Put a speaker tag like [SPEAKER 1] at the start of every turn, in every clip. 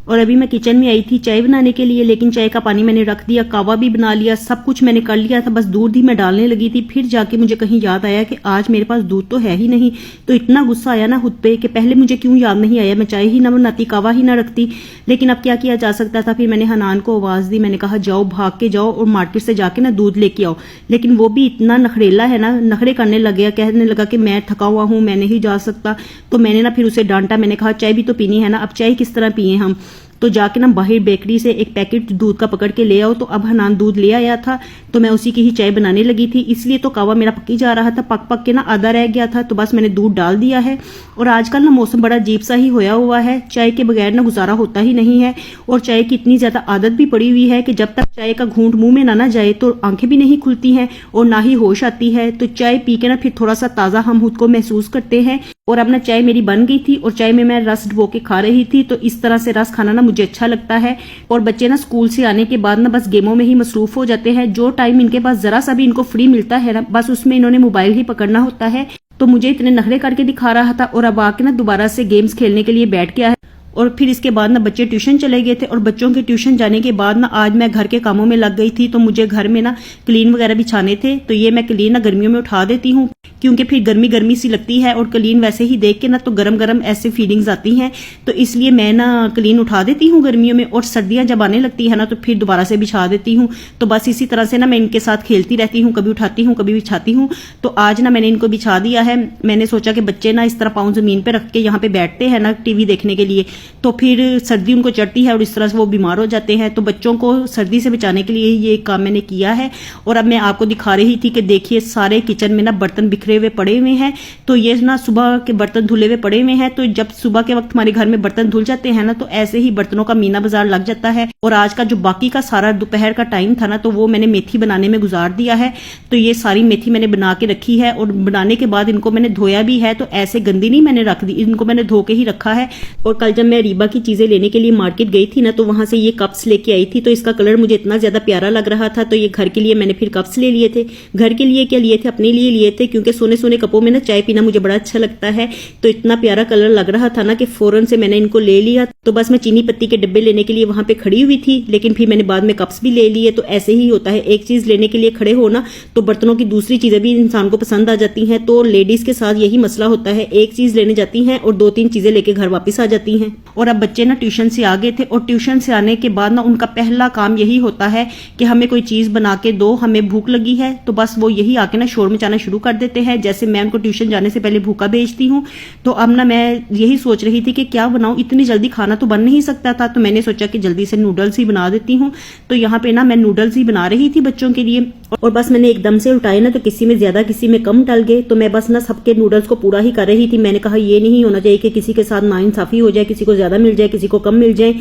[SPEAKER 1] और अभी मैं किचन में आई थी चाय बनाने के लिए, लेकिन चाय का पानी मैंने रख दिया, कावा भी बना लिया, सब कुछ मैंने कर लिया था, बस दूध ही मैं डालने लगी थी। फिर जाके मुझे कहीं याद आया कि आज मेरे पास दूध तो है ही नहीं। तो इतना गुस्सा आया ना खुद पे कि पहले मुझे क्यों याद नहीं आया, मैं चाय ही ना बनाती, कावा ही ना रखती। लेकिन अब क्या किया जा सकता था। फिर मैंने हनान को आवाज दी, मैंने कहा जाओ, भाग के जाओ और मार्केट से जाके ना दूध लेके आओ। लेकिन वो भी इतना नखरेला है ना, नखरे करने लग गया, कहने लगा कि मैं थका हुआ हूं, मैं नहीं जा सकता। तो मैंने ना फिर उसे डांटा, मैंने कहा चाय भी तो पीनी है ना, अब चाय किस तरह पिए हम। तो जाके ना बाहर बेकरी से एक पैकेट दूध का पकड़ के ले आओ। तो अब हनान दूध ले आया था, तो मैं उसी की ही चाय बनाने लगी थी, इसलिए तो कावा मेरा पकी जा रहा था, पक पक के ना आधा रह गया था। तो बस मैंने दूध डाल दिया है। और आजकल ना मौसम बड़ा अजीब सा ही होया हुआ है, चाय के बगैर ना गुजारा होता ही नहीं है। और चाय की इतनी ज्यादा आदत भी पड़ी हुई है कि जब तक चाय का घूंट मुंह में ना जाए तो आंखें भी नहीं खुलती हैं और ना ही होश आती है। तो चाय पी के ना फिर थोड़ा सा ताजा हम खुद को महसूस करते हैं। और अब ना चाय मेरी बन गई थी और चाय में मैं रस डुबो के खा रही थी। तो इस तरह से रस खाना ना मुझे अच्छा लगता है। और बच्चे ना स्कूल से आने के बाद ना बस गेमों में ही मसरूफ हो जाते हैं। जो टाइम इनके पास जरा सा भी इनको फ्री मिलता है ना, बस उसमें इन्होंने मोबाइल ही पकड़ना होता है। तो मुझे इतने नखरे करके दिखा रहा था और अब आके ना दोबारा से गेम्स खेलने के लिए बैठ गया है। और फिर इसके बाद ना बच्चे ट्यूशन चले गए थे और बच्चों के ट्यूशन जाने के बाद ना आज मैं घर के कामों में लग गई थी। तो मुझे घर में ना क्लीन वगैरह बिछाने थे, तो ये मैं क्लीन ना गर्मियों में उठा देती हूँ, क्योंकि फिर गर्मी गर्मी सी लगती है और क्लीन वैसे ही देख के ना तो गरम गरम ऐसे फीलिंग्स आती हैं। तो इसलिए मैं ना क्लीन उठा देती हूँ गर्मियों में, और सर्दियां जब आने लगती है ना तो फिर दोबारा से बिछा देती हूँ। तो बस इसी तरह से ना मैं इनके साथ खेलती रहती हूँ, कभी उठाती हूँ कभी बिछाती हूँ। तो आज ना मैंने इनको बिछा दिया है। मैंने सोचा कि बच्चे ना इस तरह पाँव जमीन पे रख के यहाँ पे बैठते हैं ना टीवी देखने के लिए, तो फिर सर्दी उनको चढ़ती है और इस तरह से वो बीमार हो जाते हैं। तो बच्चों को सर्दी से बचाने के लिए ये काम मैंने किया है। और अब मैं आपको दिखा रही थी कि देखिए सारे किचन में ना बर्तन बिखरे हुए पड़े हुए हैं। तो ये ना सुबह के बर्तन धुले हुए पड़े हुए हैं। तो जब सुबह के वक्त हमारे घर में बर्तन धुल जाते हैं ना, तो ऐसे ही बर्तनों का मीना बाजार लग जाता है। और आज का जो बाकी का सारा दोपहर का टाइम था ना, तो वो मैंने मेथी बनाने में गुजार दिया है। तो ये सारी मेथी मैंने बना के रखी है और बनाने के बाद इनको मैंने धोया भी है। तो ऐसे गंदी नहीं मैंने रख दी, इनको मैंने धो के ही रखा है। और कल जब मैं रीबा की चीजें लेने के लिए मार्केट गई थी ना, तो वहां से ये कप्स लेके आई थी। तो इसका कलर मुझे इतना ज्यादा प्यारा लग रहा था, तो ये घर के लिए मैंने फिर कप्स ले लिए थे। घर के लिए क्या लिए थे, अपने लिए लिए थे, क्योंकि सोने सोने कपों में ना चाय पीना मुझे बड़ा अच्छा लगता है। तो इतना प्यारा कलर लग रहा था ना कि फौरन से मैंने इनको ले लिया। तो बस मैं चीनी पत्ती के डब्बे लेने के लिए वहां पे खड़ी हुई थी, लेकिन फिर मैंने बाद में कप्स भी ले लिए। तो ऐसे ही होता है, एक चीज लेने के लिए खड़े हो ना तो बर्तनों की दूसरी चीजें भी इंसान को पसंद आ जाती हैं। तो लेडीज के साथ यही मसला होता है, एक चीज लेने जाती हैं और 2-3 चीजें लेके घर वापस आ जाती हैं। और अब बच्चे ना ट्यूशन से आ गए थे और ट्यूशन से आने के बाद ना उनका पहला काम यही होता है कि हमें कोई चीज बना के दो, हमें भूख लगी है। तो बस वो यही आके ना शोर मचाना शुरू कर देते हैं, जैसे मैं उनको ट्यूशन जाने से पहले भूखा भेजती हूँ। तो अब ना मैं यही सोच रही थी कि क्या बनाऊं, इतनी जल्दी खाना तो बन नहीं सकता था। तो मैंने सोचा कि जल्दी से नूडल्स ही बना देती हूँ। तो यहाँ पे ना मैं नूडल्स ही बना रही थी बच्चों के लिए। और बस मैंने एकदम से उठाए ना, तो किसी में ज्यादा किसी में कम डल गए। तो मैं बस ना सबके नूडल्स को पूरा ही कर रही थी। मैंने कहा ये नहीं होना चाहिए कि किसी के साथ नाइंसाफी हो जाए, किसी को ज्यादा मिल जाए किसी को कम मिल जाए।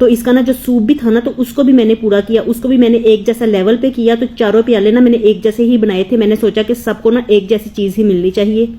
[SPEAKER 1] तो इसका ना जो सूप भी था ना, तो उसको भी मैंने पूरा किया, उसको भी मैंने एक जैसा लेवल पे किया। तो चारों प्याले ना मैंने एक जैसे ही बनाए थे। मैंने सोचा कि सबको ना एक जैसी चीज ही मिलनी चाहिए।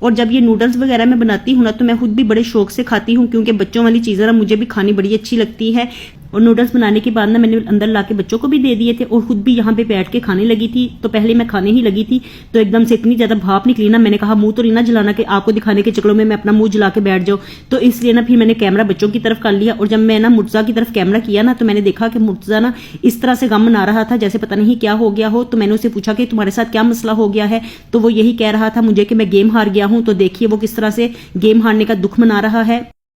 [SPEAKER 1] और जब ये नूडल्स वगैरह मैं बनाती हूँ ना, तो मैं खुद भी बड़े शौक से खाती हूँ, क्योंकि बच्चों वाली चीजें ना मुझे भी खानी बड़ी अच्छी लगती है। और नूडल्स बनाने के बाद ना मैंने अंदर लाके बच्चों को भी दे दिए थे और खुद भी यहाँ पे बैठ के खाने लगी थी। तो पहले मैं खाने ही लगी थी, तो एकदम से इतनी ज्यादा भाप निकली ना, मैंने कहा मुंह तो नहीं ना जलाना कि आपको दिखाने के चक्करों में मैं अपना मुंह जला के बैठ जाऊं। तो इसलिए ना फिर मैंने कैमरा बच्चों की तरफ कर लिया। और जब मैं ना मुर्तजा की तरफ कैमरा किया ना, तो मैंने देखा कि मुर्तजा ना इस तरह से गम मना रहा था जैसे पता नहीं क्या हो गया हो। तो मैंने उसे पूछा कि तुम्हारे साथ क्या मसला हो गया है। तो वो यही कह रहा था मुझे कि मैं गेम हार गया हूं। तो देखिए वो किस तरह से गेम हारने का दुख मना रहा है।